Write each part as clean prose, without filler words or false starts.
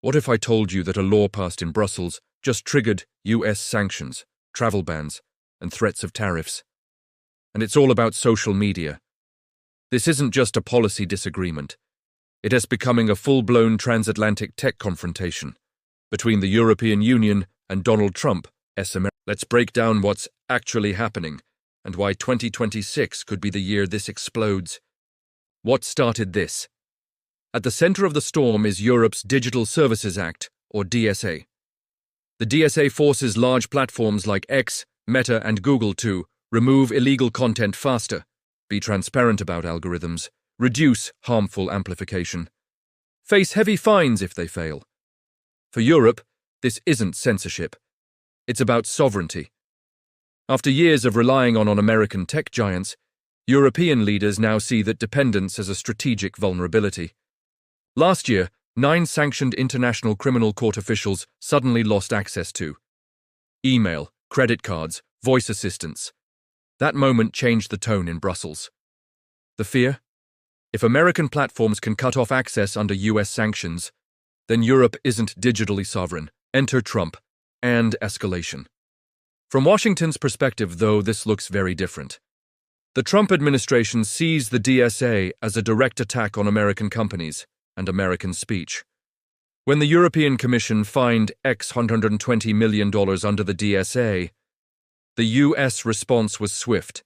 What if I told you that a law passed in Brussels just triggered US sanctions, travel bans, and threats of tariffs? And it's all about social media. This isn't just a policy disagreement. It is becoming a full-blown transatlantic tech confrontation between the European Union and Donald Trump. Let's break down what's actually happening and why 2026 could be the year this explodes. What started this? At the center of the storm is Europe's Digital Services Act, or DSA. The DSA forces large platforms like X, Meta, and Google to remove illegal content faster, be transparent about algorithms, reduce harmful amplification, face heavy fines if they fail. For Europe, this isn't censorship. It's about sovereignty. After years of relying on American tech giants, European leaders now see that dependence as a strategic vulnerability. Last year, 9 sanctioned International Criminal Court officials suddenly lost access to email, credit cards, voice assistants. That moment changed the tone in Brussels. The fear? If American platforms can cut off access under US sanctions, then Europe isn't digitally sovereign. Enter Trump and escalation. From Washington's perspective, though, this looks very different. The Trump administration sees the DSA as a direct attack on American companies and American speech. When the European Commission fined X $120 million under the DSA, the US response was swift.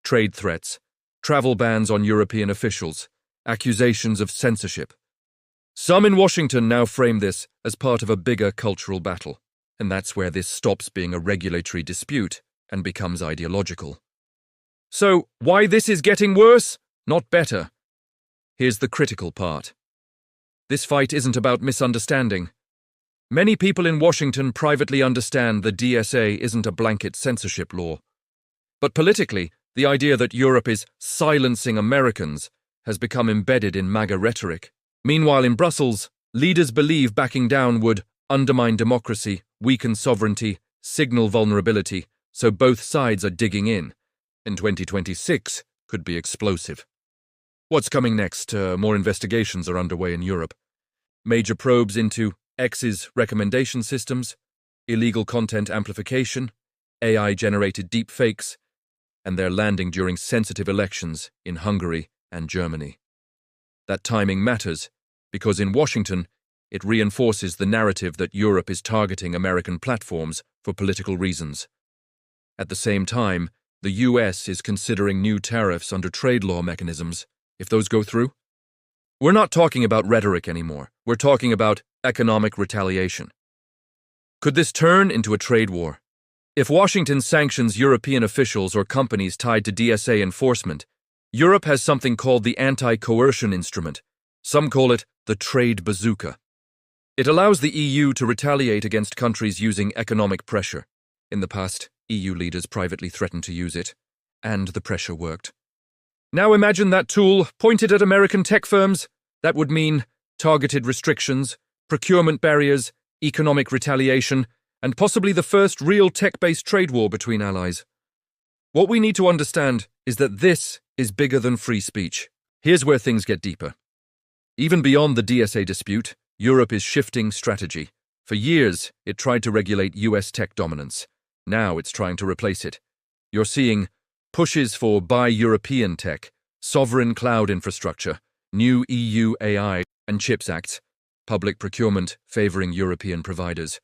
Trade threats, travel bans on European officials, accusations of censorship. Some in Washington now frame this as part of a bigger cultural battle, and that's where this stops being a regulatory dispute and becomes ideological. So, why this is getting worse? Not better. Here's the critical part. This fight isn't about misunderstanding. Many people in Washington privately understand the DSA isn't a blanket censorship law. But politically, the idea that Europe is silencing Americans has become embedded in MAGA rhetoric. Meanwhile, in Brussels, leaders believe backing down would undermine democracy, weaken sovereignty, signal vulnerability, so both sides are digging in. And 2026 could be explosive. What's coming next? More investigations are underway in Europe. Major probes into X's recommendation systems, illegal content amplification, AI-generated deepfakes, and they're landing during sensitive elections in Hungary and Germany. That timing matters because in Washington, it reinforces the narrative that Europe is targeting American platforms for political reasons. At the same time, the US is considering new tariffs under trade law mechanisms. If those go through, we're not talking about rhetoric anymore. We're talking about economic retaliation. Could this turn into a trade war? If Washington sanctions European officials or companies tied to DSA enforcement, Europe has something called the anti-coercion instrument. Some call it the trade bazooka. It allows the EU to retaliate against countries using economic pressure. In the past, EU leaders privately threatened to use it, and the pressure worked. Now imagine that tool pointed at American tech firms. That would mean targeted restrictions, procurement barriers, economic retaliation, and possibly the first real tech-based trade war between allies. What we need to understand is that this is bigger than free speech. Here's where things get deeper. Even beyond the DSA dispute, Europe is shifting strategy. For years, it tried to regulate US tech dominance. Now it's trying to replace it. You're seeing pushes for Buy European Tech, sovereign cloud infrastructure, new EU AI and CHIPS Acts, public procurement favoring European providers.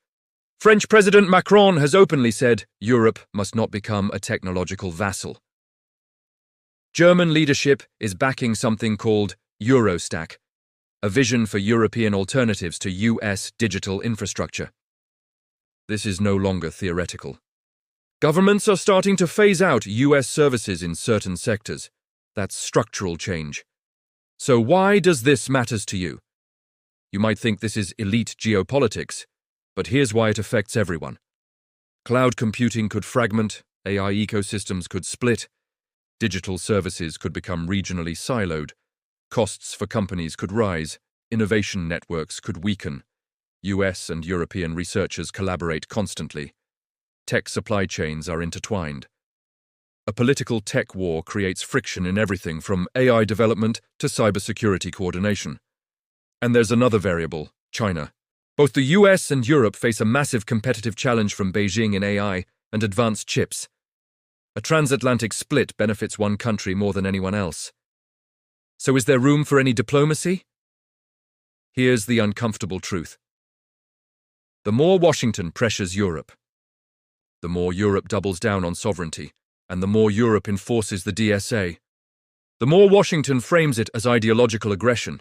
French President Macron has openly said Europe must not become a technological vassal. German leadership is backing something called Eurostack, a vision for European alternatives to US digital infrastructure. This is no longer theoretical. Governments are starting to phase out US services in certain sectors. That's structural change. So why does this matter to you? You might think this is elite geopolitics, but here's why it affects everyone. Cloud computing could fragment, AI ecosystems could split, digital services could become regionally siloed, costs for companies could rise, innovation networks could weaken, US and European researchers collaborate constantly. Tech supply chains are intertwined. A political tech war creates friction in everything from AI development to cybersecurity coordination. And there's another variable, China. Both the US and Europe face a massive competitive challenge from Beijing in AI and advanced chips. A transatlantic split benefits one country more than anyone else. So is there room for any diplomacy? Here's the uncomfortable truth. The more Washington pressures Europe, the more Europe doubles down on sovereignty, and the more Europe enforces the DSA. The more Washington frames it as ideological aggression.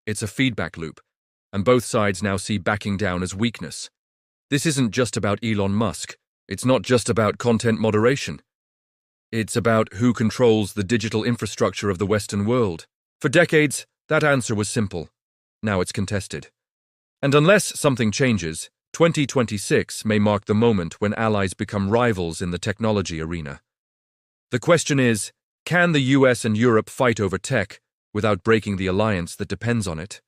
It's a feedback loop, and both sides now see backing down as weakness. This isn't just about Elon Musk. It's not just about content moderation. It's about who controls the digital infrastructure of the Western world. For decades, that answer was simple. Now it's contested. And unless something changes, 2026 may mark the moment when allies become rivals in the technology arena. The question is, can the US and Europe fight over tech without breaking the alliance that depends on it?